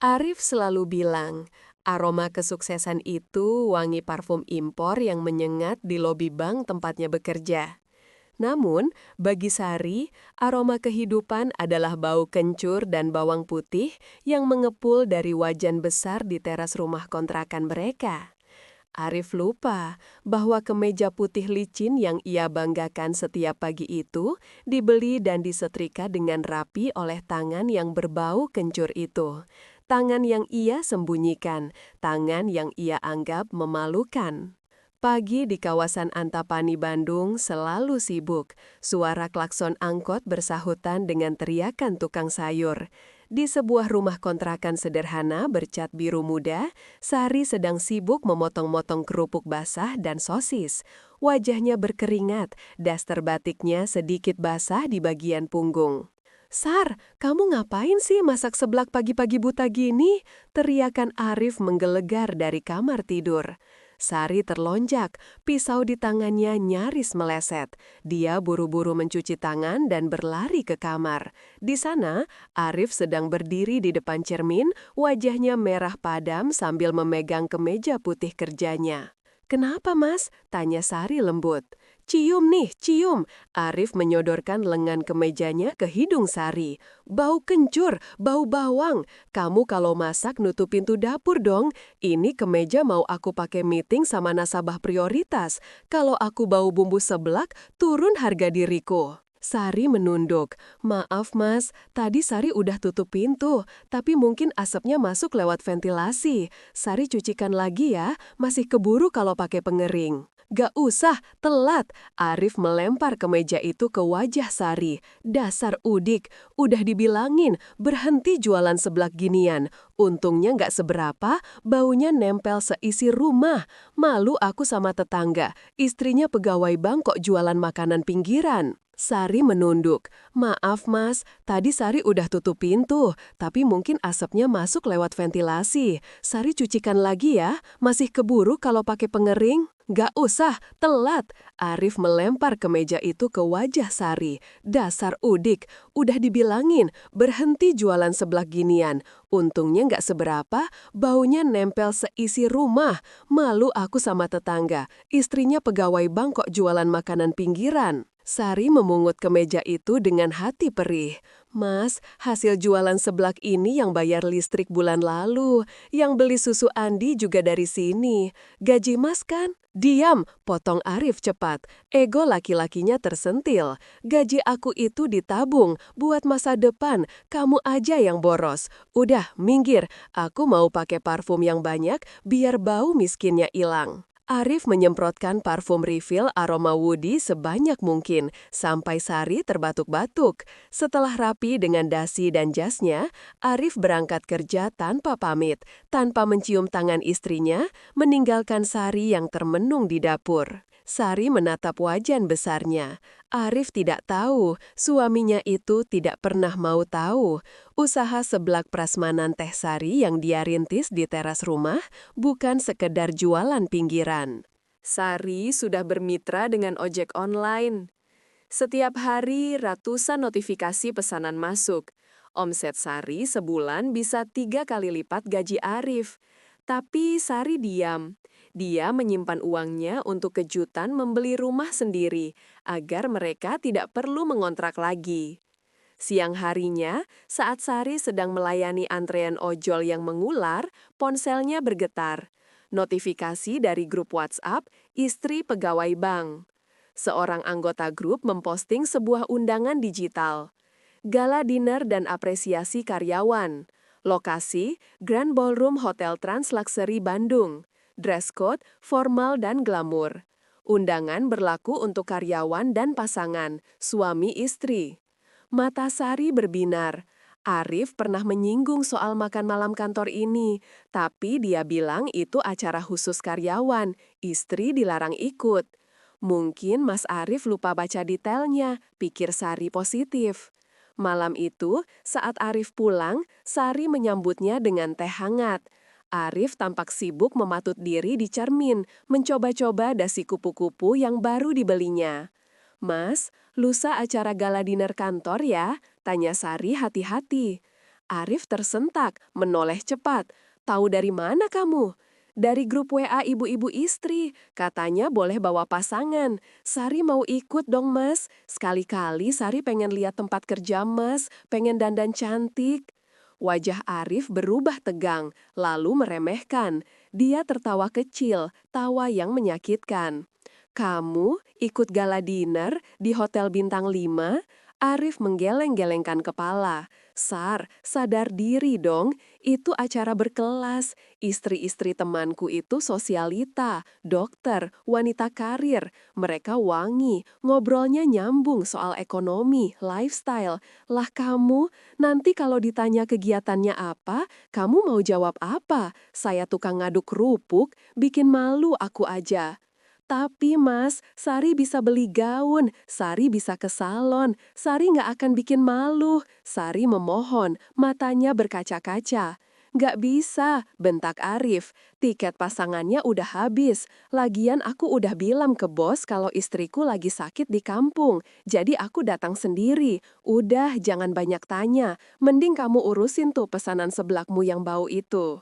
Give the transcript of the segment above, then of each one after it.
Arif selalu bilang, aroma kesuksesan itu wangi parfum impor yang menyengat di lobi bank tempatnya bekerja. Namun, bagi Sari, aroma kehidupan adalah bau kencur dan bawang putih yang mengepul dari wajan besar di teras rumah kontrakan mereka. Arif lupa bahwa kemeja putih licin yang ia banggakan setiap pagi itu dibeli dan disetrika dengan rapi oleh tangan yang berbau kencur itu. Tangan yang ia sembunyikan, tangan yang ia anggap memalukan. Pagi di kawasan Antapani, Bandung selalu sibuk. Suara klakson angkot bersahutan dengan teriakan tukang sayur. Di sebuah rumah kontrakan sederhana bercat biru muda, Sari sedang sibuk memotong-motong kerupuk basah dan sosis. Wajahnya berkeringat, daster batiknya sedikit basah di bagian punggung. "Sar, kamu ngapain sih masak seblak pagi-pagi buta gini?" Teriakan Arif menggelegar dari kamar tidur. Sari terlonjak, pisau di tangannya nyaris meleset. Dia buru-buru mencuci tangan dan berlari ke kamar. Di sana, Arif sedang berdiri di depan cermin, wajahnya merah padam sambil memegang kemeja putih kerjanya. "Kenapa, Mas?" tanya Sari lembut. "Cium nih, cium." Arif menyodorkan lengan kemejanya ke hidung Sari. "Bau kencur, bau bawang. Kamu kalau masak nutup pintu dapur dong. Ini kemeja mau aku pakai meeting sama nasabah prioritas. Kalau aku bau bumbu seblak, turun harga diriku." Sari menunduk. "Maaf Mas, tadi Sari udah tutup pintu, tapi mungkin asapnya masuk lewat ventilasi. Sari cucikan lagi ya, masih keburu kalau pakai pengering." "Gak usah, telat." Arif melempar kemeja itu ke wajah Sari. "Dasar udik, udah dibilangin, berhenti jualan seblak ginian. Untungnya gak seberapa, baunya nempel seisi rumah. Malu aku sama tetangga, istrinya pegawai bank kok jualan makanan pinggiran." Sari menunduk. "Maaf Mas, tadi Sari udah tutup pintu, tapi mungkin asapnya masuk lewat ventilasi. Sari cucikan lagi ya, masih keburu kalau pakai pengering." "Gak usah, telat." Arif melempar kemeja itu ke wajah Sari. "Dasar udik, udah dibilangin, berhenti jualan seblak ginian. Untungnya gak seberapa, baunya nempel seisi rumah. Malu aku sama tetangga, istrinya pegawai bank kok jualan makanan pinggiran." Sari memungut kemeja itu dengan hati perih. "Mas, hasil jualan seblak ini yang bayar listrik bulan lalu. Yang beli susu Andi juga dari sini. Gaji Mas kan?" "Diam," potong Arif cepat. Ego laki-lakinya tersentil. "Gaji aku itu ditabung, buat masa depan. Kamu aja yang boros. Udah, minggir. Aku mau pakai parfum yang banyak, biar bau miskinnya hilang." Arif menyemprotkan parfum refill aroma woody sebanyak mungkin, sampai Sari terbatuk-batuk. Setelah rapi dengan dasi dan jasnya, Arif berangkat kerja tanpa pamit, tanpa mencium tangan istrinya, meninggalkan Sari yang termenung di dapur. Sari menatap wajan besarnya. Arif tidak tahu, suaminya itu tidak pernah mau tahu. Usaha seblak prasmanan Teh Sari yang dia rintis di teras rumah bukan sekedar jualan pinggiran. Sari sudah bermitra dengan ojek online. Setiap hari ratusan notifikasi pesanan masuk. Omset Sari sebulan bisa 3 kali lipat gaji Arif. Tapi Sari diam. Dia menyimpan uangnya untuk kejutan membeli rumah sendiri, agar mereka tidak perlu mengontrak lagi. Siang harinya, saat Sari sedang melayani antrean ojol yang mengular, ponselnya bergetar. Notifikasi dari grup WhatsApp, istri pegawai bank. Seorang anggota grup memposting sebuah undangan digital. Gala dinner dan apresiasi karyawan. Lokasi, Grand Ballroom Hotel Trans Luxury Bandung. Dress code, formal dan glamour. Undangan berlaku untuk karyawan dan pasangan, suami istri. Mata Sari berbinar. Arif pernah menyinggung soal makan malam kantor ini, tapi dia bilang itu acara khusus karyawan, istri dilarang ikut. Mungkin Mas Arif lupa baca detailnya, pikir Sari positif. Malam itu, saat Arif pulang, Sari menyambutnya dengan teh hangat. Arif tampak sibuk mematut diri di cermin, mencoba-coba dasi kupu-kupu yang baru dibelinya. "Mas, lusa acara gala dinner kantor ya?" tanya Sari hati-hati. Arif tersentak, menoleh cepat. Tahu dari mana kamu? Dari grup WA ibu-ibu istri, katanya boleh bawa pasangan. Sari mau ikut dong mas, sekali-kali Sari pengen lihat tempat kerja mas, pengen dandan cantik. Wajah Arif berubah tegang, lalu meremehkan. Dia tertawa kecil, tawa yang menyakitkan. Kamu ikut gala dinner di Hotel Bintang 5? Arif menggeleng-gelengkan kepala. Sar, sadar diri dong, itu acara berkelas. Istri-istri temanku itu sosialita, dokter, wanita karir. Mereka wangi, ngobrolnya nyambung soal ekonomi, lifestyle. Lah kamu, nanti kalau ditanya kegiatannya apa, kamu mau jawab apa? Saya tukang ngaduk kerupuk, bikin malu aku aja. Tapi mas, Sari bisa beli gaun, Sari bisa ke salon, Sari nggak akan bikin malu. Sari memohon, matanya berkaca-kaca. Nggak bisa, bentak Arif. Tiket pasangannya udah habis. Lagian aku udah bilang ke bos kalau istriku lagi sakit di kampung. Jadi aku datang sendiri. Udah, jangan banyak tanya. Mending kamu urusin tuh pesanan sebelakmu yang bau itu.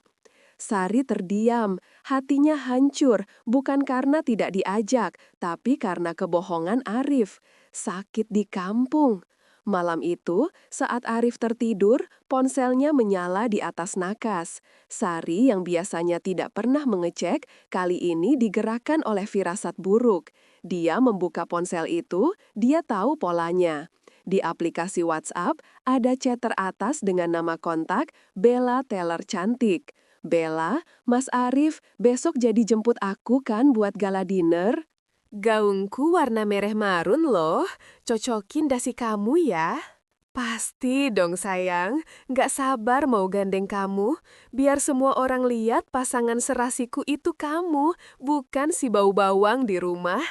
Sari terdiam, hatinya hancur, bukan karena tidak diajak, tapi karena kebohongan Arif. Sakit di kampung. Malam itu, saat Arif tertidur, ponselnya menyala di atas nakas. Sari yang biasanya tidak pernah mengecek, kali ini digerakkan oleh firasat buruk. Dia membuka ponsel itu, dia tahu polanya. Di aplikasi WhatsApp, ada chat teratas dengan nama kontak Bella Teller Cantik. Bella, Mas Arif, besok jadi jemput aku kan buat gala dinner? Gaunku warna merah marun loh, cocokin dasi kamu ya. Pasti dong sayang, nggak sabar mau gandeng kamu, biar semua orang lihat pasangan serasiku itu kamu, bukan si bau bawang di rumah.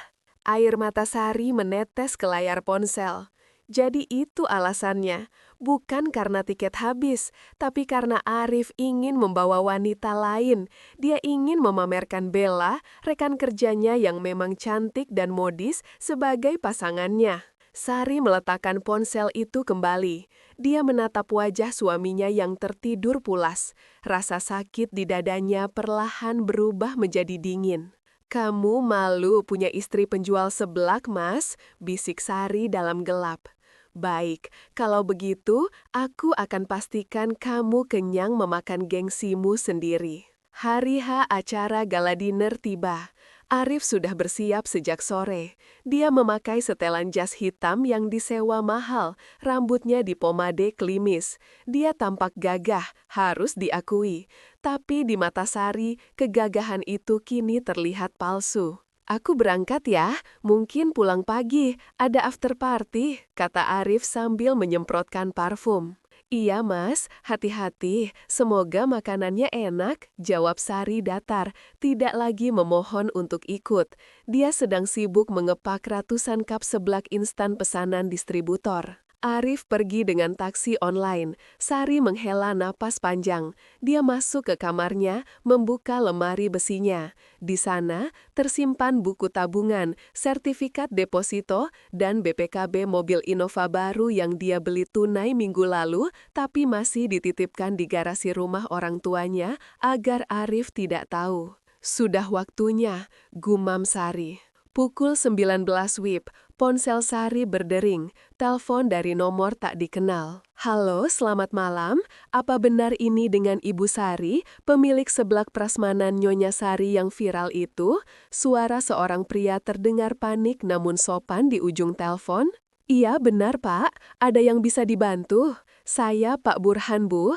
Air mata Sari menetes ke layar ponsel. Jadi itu alasannya, bukan karena tiket habis, tapi karena Arif ingin membawa wanita lain. Dia ingin memamerkan Bella, rekan kerjanya yang memang cantik dan modis, sebagai pasangannya. Sari meletakkan ponsel itu kembali. Dia menatap wajah suaminya yang tertidur pulas. Rasa sakit di dadanya perlahan berubah menjadi dingin. "Kamu malu punya istri penjual seblak, Mas?" bisik Sari dalam gelap. "Baik, kalau begitu aku akan pastikan kamu kenyang memakan gengsimu sendiri." Hari H acara gala dinner tiba. Arif sudah bersiap sejak sore. Dia memakai setelan jas hitam yang disewa mahal, rambutnya dipomade klimis. Dia tampak gagah, harus diakui. Tapi di mata Sari, kegagahan itu kini terlihat palsu. "Aku berangkat ya, mungkin pulang pagi, ada after party," kata Arif sambil menyemprotkan parfum. "Iya mas, hati-hati, semoga makanannya enak," jawab Sari datar, tidak lagi memohon untuk ikut. Dia sedang sibuk mengepak ratusan cup seblak instan pesanan distributor. Arif pergi dengan taksi online. Sari menghela napas panjang. Dia masuk ke kamarnya, membuka lemari besinya. Di sana, tersimpan buku tabungan, sertifikat deposito, dan BPKB mobil Innova baru yang dia beli tunai minggu lalu, tapi masih dititipkan di garasi rumah orang tuanya agar Arif tidak tahu. "Sudah waktunya," gumam Sari. Pukul 19 WIB, ponsel Sari berdering, telepon dari nomor tak dikenal. "Halo, selamat malam. Apa benar ini dengan Ibu Sari, pemilik seblak prasmanan Nyonya Sari yang viral itu?" Suara seorang pria terdengar panik namun sopan di ujung telepon. "Iya, benar Pak. Ada yang bisa dibantu?" "Saya Pak Burhan Bu,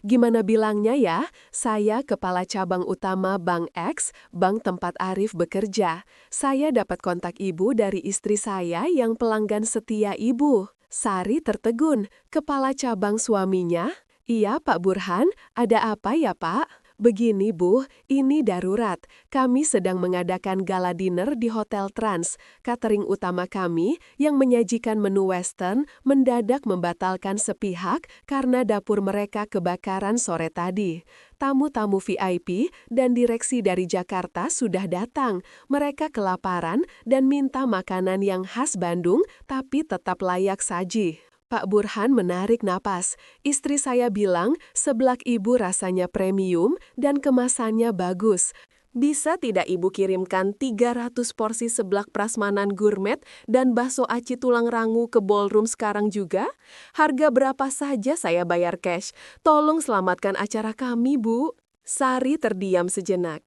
gimana bilangnya ya? Saya kepala cabang utama Bank X, bank tempat Arif bekerja. Saya dapat kontak Ibu dari istri saya yang pelanggan setia Ibu." Sari tertegun, kepala cabang suaminya. "Iya Pak Burhan, ada apa ya Pak?" "Begini Bu, ini darurat. Kami sedang mengadakan gala dinner di Hotel Trans. Catering utama kami yang menyajikan menu western mendadak membatalkan sepihak karena dapur mereka kebakaran sore tadi. Tamu-tamu VIP dan direksi dari Jakarta sudah datang. Mereka kelaparan dan minta makanan yang khas Bandung tapi tetap layak saji." Pak Burhan menarik napas. Istri saya bilang seblak ibu rasanya premium dan kemasannya bagus. Bisa tidak ibu kirimkan 300 porsi seblak prasmanan gourmet dan bakso aci tulang rangu ke ballroom sekarang juga? Harga berapa saja saya bayar cash. Tolong selamatkan acara kami, Bu. Sari terdiam sejenak.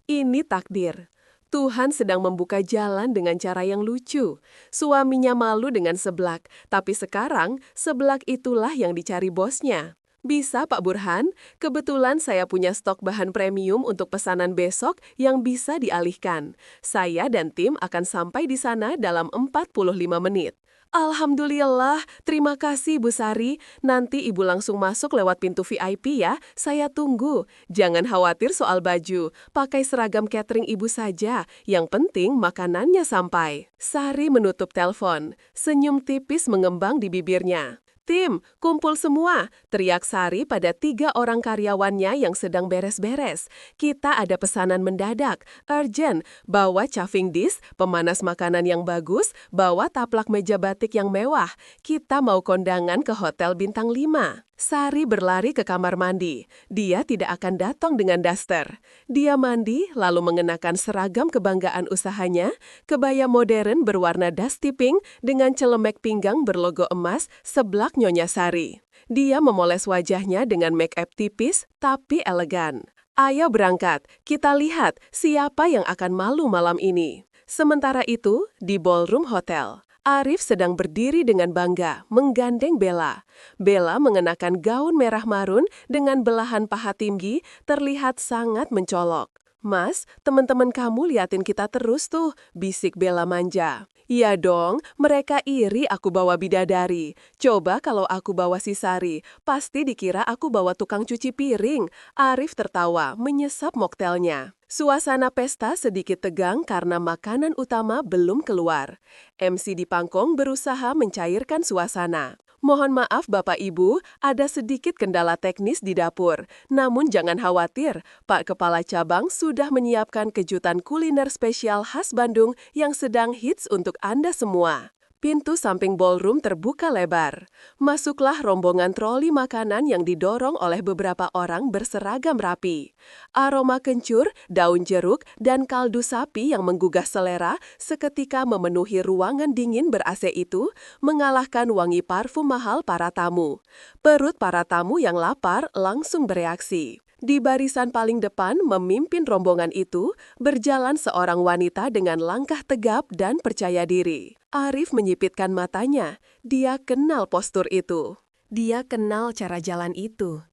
Ini takdir. Tuhan sedang membuka jalan dengan cara yang lucu. Suaminya malu dengan seblak, tapi sekarang seblak itulah yang dicari bosnya. Bisa, Pak Burhan. Kebetulan saya punya stok bahan premium untuk pesanan besok yang bisa dialihkan. Saya dan tim akan sampai di sana dalam 45 menit. Alhamdulillah, terima kasih Bu Sari. Nanti Ibu langsung masuk lewat pintu VIP ya, saya tunggu. Jangan khawatir soal baju, pakai seragam catering Ibu saja. Yang penting makanannya sampai. Sari menutup telepon, senyum tipis mengembang di bibirnya. Tim, kumpul semua, teriak Sari pada 3 orang karyawannya yang sedang beres-beres. Kita ada pesanan mendadak, urgent, bawa chafing dish, pemanas makanan yang bagus, bawa taplak meja batik yang mewah. Kita mau kondangan ke hotel bintang 5. Sari berlari ke kamar mandi. Dia tidak akan datang dengan daster. Dia mandi, lalu mengenakan seragam kebanggaan usahanya, kebaya modern berwarna dusty pink dengan celemek pinggang berlogo emas, seblak Nyonya Sari. Dia memoles wajahnya dengan make up tipis, tapi elegan. Ayo berangkat, kita lihat siapa yang akan malu malam ini. Sementara itu, di ballroom hotel, Arif sedang berdiri dengan bangga, menggandeng Bella. Bella mengenakan gaun merah marun dengan belahan paha tinggi, terlihat sangat mencolok. Mas, teman-teman kamu liatin kita terus tuh, bisik Bella manja. Iya dong, mereka iri aku bawa bidadari. Coba kalau aku bawa si Sari, pasti dikira aku bawa tukang cuci piring. Arif tertawa, menyesap moktelnya. Suasana pesta sedikit tegang karena makanan utama belum keluar. MC di pangkong berusaha mencairkan suasana. Mohon maaf Bapak Ibu, ada sedikit kendala teknis di dapur. Namun jangan khawatir, Pak Kepala Cabang sudah menyiapkan kejutan kuliner spesial khas Bandung yang sedang hits untuk Anda semua. Pintu samping ballroom terbuka lebar. Masuklah rombongan troli makanan yang didorong oleh beberapa orang berseragam rapi. Aroma kencur, daun jeruk, dan kaldu sapi yang menggugah selera seketika memenuhi ruangan dingin ber-AC itu, mengalahkan wangi parfum mahal para tamu. Perut para tamu yang lapar langsung bereaksi. Di barisan paling depan memimpin rombongan itu, berjalan seorang wanita dengan langkah tegap dan percaya diri. Arif menyipitkan matanya, dia kenal postur itu. Dia kenal cara jalan itu.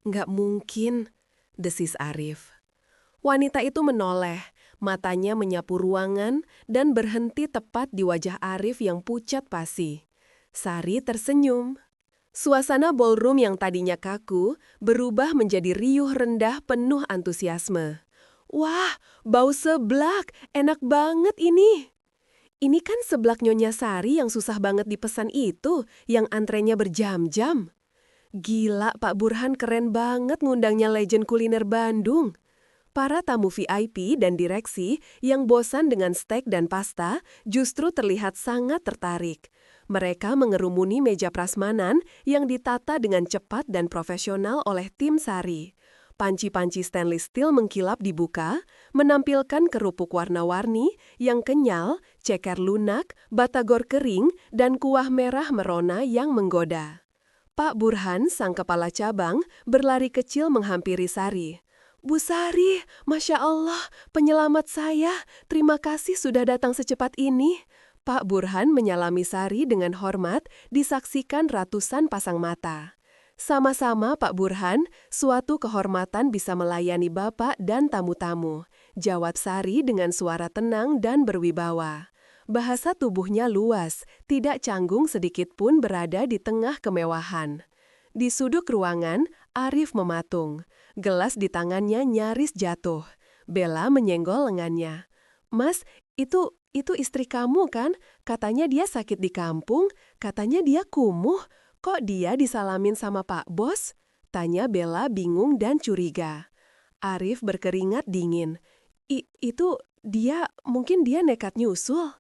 Nggak mungkin, desis Arif. Wanita itu menoleh, matanya menyapu ruangan dan berhenti tepat di wajah Arif yang pucat pasi. Sari tersenyum. Suasana ballroom yang tadinya kaku berubah menjadi riuh rendah penuh antusiasme. Wah, bau seblak, enak banget ini. Ini kan seblak Nyonya Sari yang susah banget dipesan itu, yang antrenya berjam-jam. Gila, Pak Burhan keren banget ngundangnya legend kuliner Bandung. Para tamu VIP dan direksi yang bosan dengan steak dan pasta justru terlihat sangat tertarik. Mereka mengerumuni meja prasmanan yang ditata dengan cepat dan profesional oleh tim Sari. Panci-panci stainless steel mengkilap dibuka, menampilkan kerupuk warna-warni yang kenyal, ceker lunak, batagor kering, dan kuah merah merona yang menggoda. Pak Burhan, sang kepala cabang, berlari kecil menghampiri Sari. Bu Sari, Masya Allah, penyelamat saya. Terima kasih sudah datang secepat ini. Pak Burhan menyalami Sari dengan hormat, disaksikan ratusan pasang mata. Sama-sama Pak Burhan, suatu kehormatan bisa melayani Bapak dan tamu-tamu. Jawab Sari dengan suara tenang dan berwibawa. Bahasa tubuhnya luas, tidak canggung sedikit pun berada di tengah kemewahan. Di sudut ruangan, Arif mematung. Gelas di tangannya nyaris jatuh. Bella menyenggol lengannya. Mas, itu istri kamu kan? Katanya dia sakit di kampung, katanya dia kumuh. Kok dia disalamin sama Pak Bos? Tanya Bella bingung dan curiga. Arif berkeringat dingin. Itu mungkin dia nekat nyusul.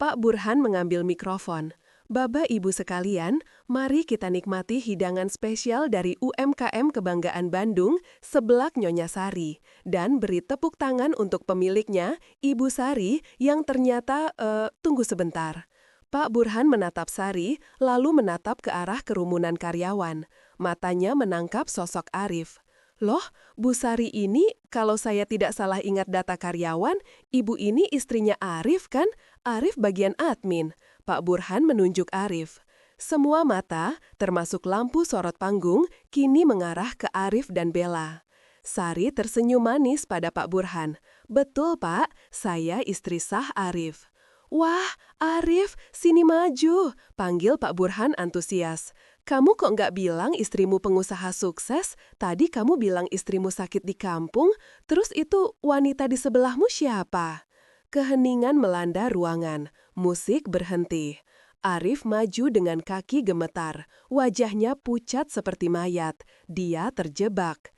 Pak Burhan mengambil mikrofon. Bapak Ibu sekalian, mari kita nikmati hidangan spesial dari UMKM Kebanggaan Bandung, Seblak Nyonya Sari. Dan beri tepuk tangan untuk pemiliknya, Ibu Sari, yang ternyata, tunggu sebentar. Pak Burhan menatap Sari, lalu menatap ke arah kerumunan karyawan. Matanya menangkap sosok Arif. Loh, Bu Sari ini, kalau saya tidak salah ingat data karyawan, ibu ini istrinya Arif kan? Arif bagian admin. Pak Burhan menunjuk Arif. Semua mata, termasuk lampu sorot panggung, kini mengarah ke Arif dan Bella. Sari tersenyum manis pada Pak Burhan. Betul Pak, saya istri sah Arif. Wah, Arif, sini maju, panggil Pak Burhan antusias. Kamu kok nggak bilang istrimu pengusaha sukses? Tadi kamu bilang istrimu sakit di kampung, terus itu wanita di sebelahmu siapa? Keheningan melanda ruangan, musik berhenti. Arif maju dengan kaki gemetar, wajahnya pucat seperti mayat. Dia terjebak.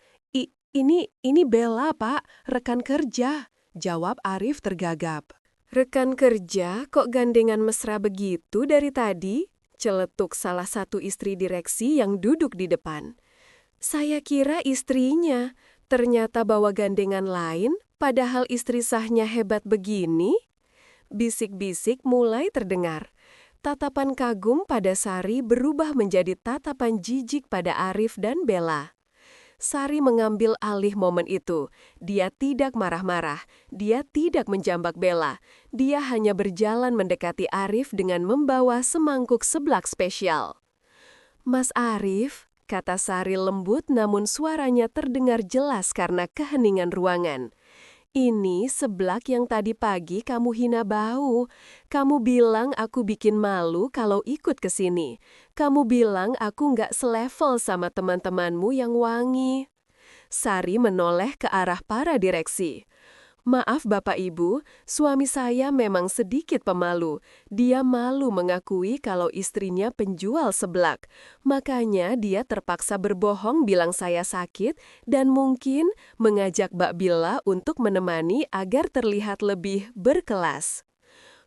Ini Bella, Pak, rekan kerja, jawab Arif tergagap. Rekan kerja kok gandengan mesra begitu dari tadi? Celetuk salah satu istri direksi yang duduk di depan. Saya kira istrinya, ternyata bawa gandengan lain, padahal istri sahnya hebat begini. Bisik-bisik mulai terdengar. Tatapan kagum pada Sari berubah menjadi tatapan jijik pada Arif dan Bella. Sari mengambil alih momen itu. Dia tidak marah-marah, dia tidak menjambak Bella. Dia hanya berjalan mendekati Arif dengan membawa semangkuk seblak spesial. Mas Arif, kata Sari lembut namun suaranya terdengar jelas karena keheningan ruangan. Ini seblak yang tadi pagi kamu hina bau. Kamu bilang aku bikin malu kalau ikut ke sini. Kamu bilang aku nggak selevel sama teman-temanmu yang wangi. Sari menoleh ke arah para direksi. Maaf Bapak Ibu, suami saya memang sedikit pemalu. Dia malu mengakui kalau istrinya penjual seblak. Makanya dia terpaksa berbohong bilang saya sakit dan mungkin mengajak Mbak Billa untuk menemani agar terlihat lebih berkelas.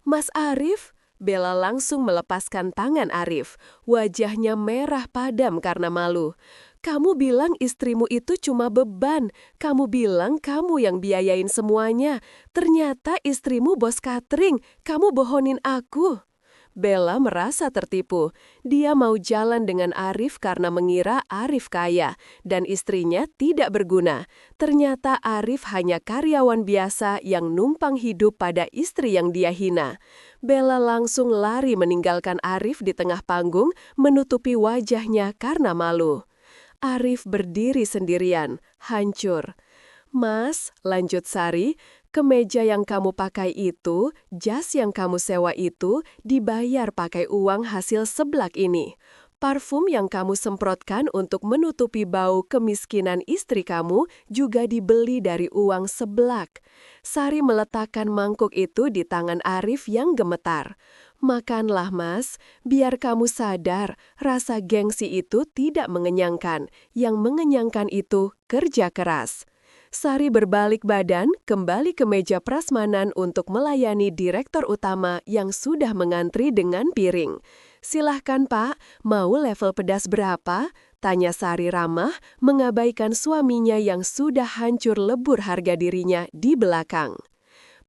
Mas Arif, Bella langsung melepaskan tangan Arif. Wajahnya merah padam karena malu. Kamu bilang istrimu itu cuma beban. Kamu bilang kamu yang biayain semuanya. Ternyata istrimu bos catering. Kamu bohongin aku. Bella merasa tertipu. Dia mau jalan dengan Arif karena mengira Arif kaya dan istrinya tidak berguna. Ternyata Arif hanya karyawan biasa yang numpang hidup pada istri yang dia hina. Bella langsung lari meninggalkan Arif di tengah panggung, menutupi wajahnya karena malu. Arif berdiri sendirian, hancur. Mas, lanjut Sari, kemeja yang kamu pakai itu, jas yang kamu sewa itu, dibayar pakai uang hasil seblak ini. Parfum yang kamu semprotkan untuk menutupi bau kemiskinan istri kamu juga dibeli dari uang seblak. Sari meletakkan mangkuk itu di tangan Arif yang gemetar. Makanlah mas, biar kamu sadar rasa gengsi itu tidak mengenyangkan. Yang mengenyangkan itu kerja keras. Sari berbalik badan kembali ke meja prasmanan untuk melayani direktur utama yang sudah mengantri dengan piring. Silahkan Pak, mau level pedas berapa? Tanya Sari ramah mengabaikan suaminya yang sudah hancur lebur harga dirinya di belakang.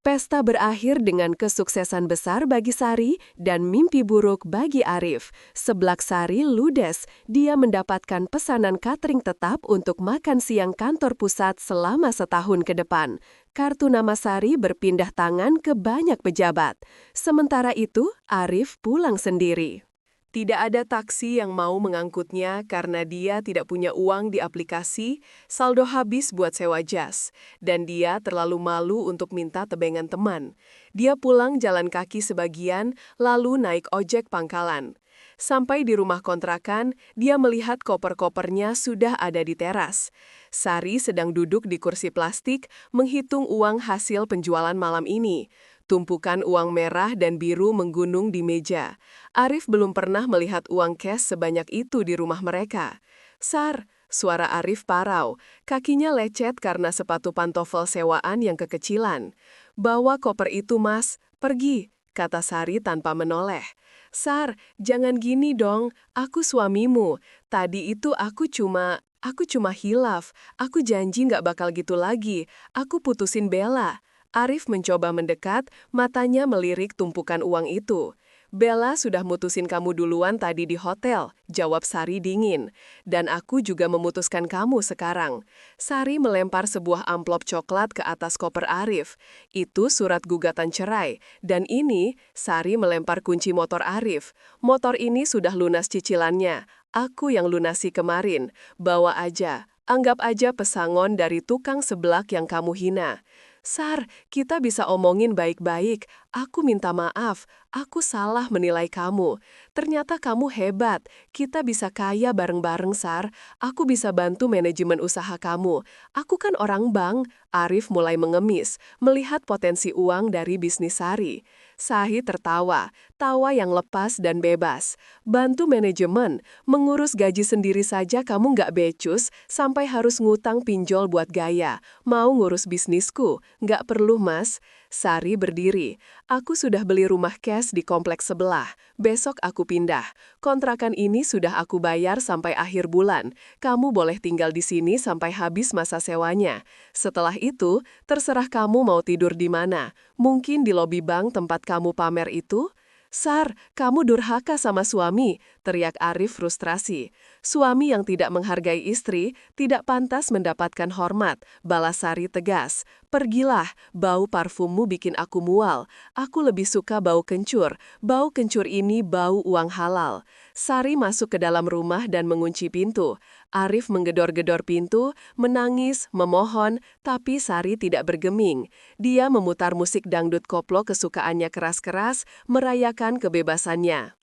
Pesta berakhir dengan kesuksesan besar bagi Sari dan mimpi buruk bagi Arif. Seblak Sari ludes, dia mendapatkan pesanan catering tetap untuk makan siang kantor pusat selama setahun ke depan. Kartu nama Sari berpindah tangan ke banyak pejabat. Sementara itu, Arif pulang sendiri. Tidak ada taksi yang mau mengangkutnya karena dia tidak punya uang di aplikasi, saldo habis buat sewa jas, dan dia terlalu malu untuk minta tebengan teman. Dia pulang jalan kaki sebagian, lalu naik ojek pangkalan. Sampai di rumah kontrakan, dia melihat koper-kopernya sudah ada di teras. Sari sedang duduk di kursi plastik, menghitung uang hasil penjualan malam ini. Tumpukan uang merah dan biru menggunung di meja. Arif belum pernah melihat uang cash sebanyak itu di rumah mereka. Sar, suara Arif parau. Kakinya lecet karena sepatu pantofel sewaan yang kekecilan. Bawa koper itu mas, pergi, kata Sari tanpa menoleh. "Sar, jangan gini dong, aku suamimu. Tadi itu aku cuma hilaf. Aku janji nggak bakal gitu lagi. Aku putusin Bella." Arif mencoba mendekat, matanya melirik tumpukan uang itu. "Bella sudah mutusin kamu duluan tadi di hotel," jawab Sari dingin. "Dan aku juga memutuskan kamu sekarang." Sari melempar sebuah amplop coklat ke atas koper Arif. Itu surat gugatan cerai. Dan ini, Sari melempar kunci motor Arif. "Motor ini sudah lunas cicilannya. Aku yang lunasi kemarin. Bawa aja. Anggap aja pesangon dari tukang seblak yang kamu hina." "Sar, kita bisa omongin baik-baik. Aku minta maaf. Aku salah menilai kamu. Ternyata kamu hebat. Kita bisa kaya bareng-bareng, Sar. Aku bisa bantu manajemen usaha kamu. Aku kan orang bank." Arif mulai mengemis, melihat potensi uang dari bisnis Sari. Sahid tertawa, tawa yang lepas dan bebas. "Bantu manajemen, mengurus gaji sendiri saja kamu nggak becus, sampai harus ngutang pinjol buat gaya. Mau ngurus bisnisku? Nggak perlu, Mas." Sari berdiri. "Aku sudah beli rumah cash di kompleks sebelah. Besok aku pindah. Kontrakan ini sudah aku bayar sampai akhir bulan. Kamu boleh tinggal di sini sampai habis masa sewanya. Setelah itu, terserah kamu mau tidur di mana. Mungkin di lobi bank tempat kamu pamer itu?" "Sar, kamu durhaka sama suami," teriak Arif frustrasi. "Suami yang tidak menghargai istri tidak pantas mendapatkan hormat," balas Sari tegas. "Pergilah, bau parfummu bikin aku mual. Aku lebih suka bau kencur. Bau kencur ini bau uang halal." Sari masuk ke dalam rumah dan mengunci pintu. Arif menggedor-gedor pintu, menangis, memohon, tapi Sari tidak bergeming. Dia memutar musik dangdut koplo kesukaannya keras-keras, merayakan kebebasannya.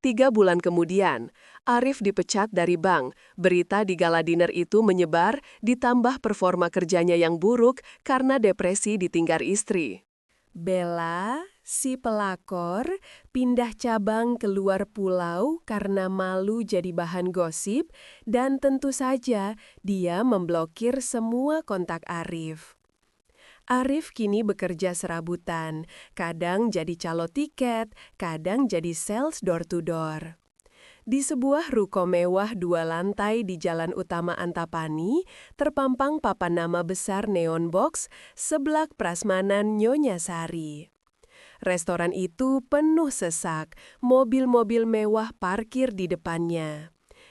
3 bulan kemudian, Arif dipecat dari bank. Berita di gala dinner itu menyebar, ditambah performa kerjanya yang buruk karena depresi ditinggal istri. Bella, si pelakor, pindah cabang keluar pulau karena malu jadi bahan gosip, dan tentu saja dia memblokir semua kontak Arif. Arif kini bekerja serabutan, kadang jadi calo tiket, kadang jadi sales door-to-door. Di sebuah ruko mewah 2 lantai di Jalan Utama Antapani, terpampang papan nama besar neon box, seblak prasmanan Nyonya Sari. Restoran itu penuh sesak, mobil-mobil mewah parkir di depannya.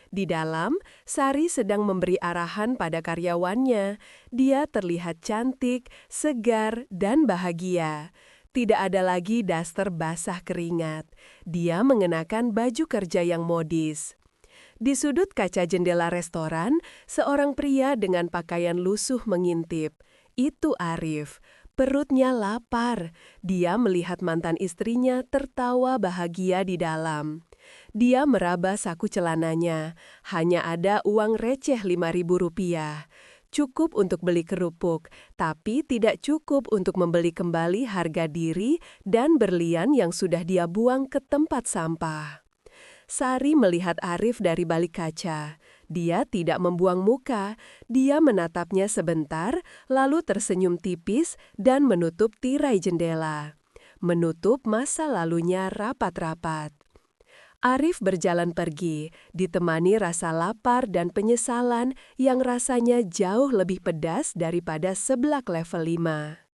Di dalam, Sari sedang memberi arahan pada karyawannya. Dia terlihat cantik, segar, dan bahagia. Tidak ada lagi daster basah keringat. Dia mengenakan baju kerja yang modis. Di sudut kaca jendela restoran, seorang pria dengan pakaian lusuh mengintip. Itu Arif. Perutnya lapar. Dia melihat mantan istrinya tertawa bahagia di dalam. Dia meraba saku celananya. Hanya ada uang receh Rp5.000. Cukup untuk beli kerupuk, tapi tidak cukup untuk membeli kembali harga diri dan berlian yang sudah dia buang ke tempat sampah. Sari melihat Arif dari balik kaca. Dia tidak membuang muka. Dia menatapnya sebentar, lalu tersenyum tipis dan menutup tirai jendela. Menutup masa lalunya rapat-rapat. Arif berjalan pergi, ditemani rasa lapar dan penyesalan yang rasanya jauh lebih pedas daripada seblak level 5.